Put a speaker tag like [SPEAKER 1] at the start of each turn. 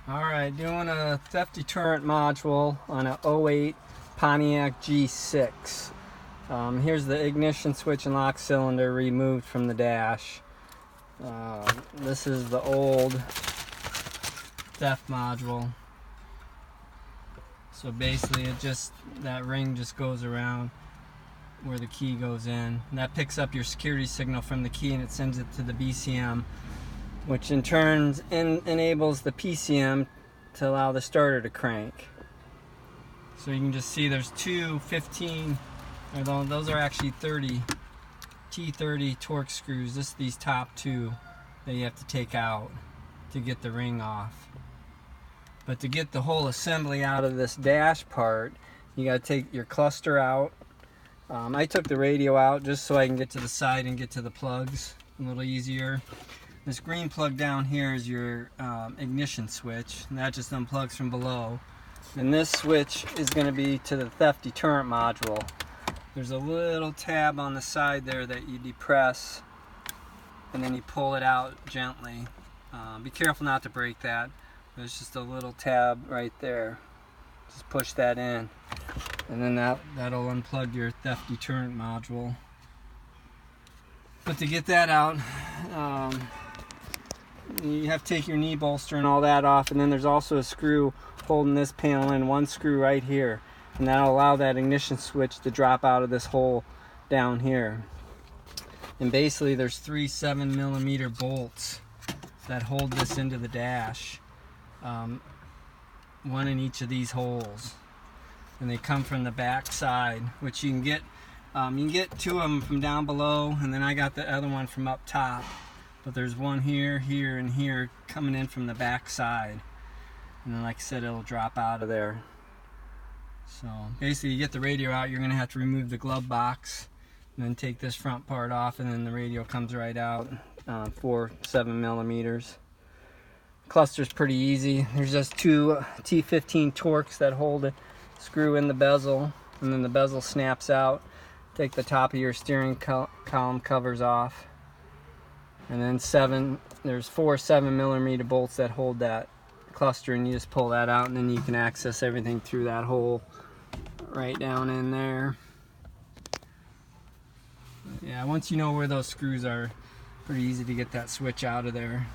[SPEAKER 1] Alright, doing a theft deterrent module on a 08 Pontiac G6. Here's the ignition switch and lock cylinder removed from the dash. This is the old theft module. So basically that ring just goes around where the key goes in. And that picks up your security signal from the key and it sends it to the BCM, which in turn enables the PCM to allow the starter to crank. So you can just see there's two 15, those are actually 30 T30 torque screws. These top two that you have to take out to get the ring off. But to get the whole assembly out of this dash part, you got to take your cluster out. I took the radio out just so I can get to the side and get to the plugs a little easier. This green plug down here is your ignition switch, and that just unplugs from below. And this switch is going to be to the theft deterrent module. There's a little tab on the side there that you depress, and then you pull it out gently. Be careful not to break that. There's just a little tab right there. Just push that in, and then that'll unplug your theft deterrent module. But to get that out, you have to take your knee bolster and all that off, and then there's also a screw holding this panel in, one screw right here, and that'll allow that ignition switch to drop out of this hole down here. And basically there's three 7mm bolts that hold this into the dash, one in each of these holes, and they come from the back side, which you can get two of them from down below, and then I got the other one from up top. But there's one here, here, and here coming in from the back side. And then, like I said, it'll drop out of there. So basically, you get the radio out, you're going to have to remove the glove box, and then take this front part off, and then the radio comes right out for 7mm. Cluster's pretty easy. There's just two T15 Torx that hold a screw in the bezel, and then the bezel snaps out. Take the top of your steering column covers off. And then there's four 7mm bolts that hold that cluster, and you just pull that out, and then you can access everything through that hole right down in there. Yeah, once you know where those screws are, pretty easy to get that switch out of there.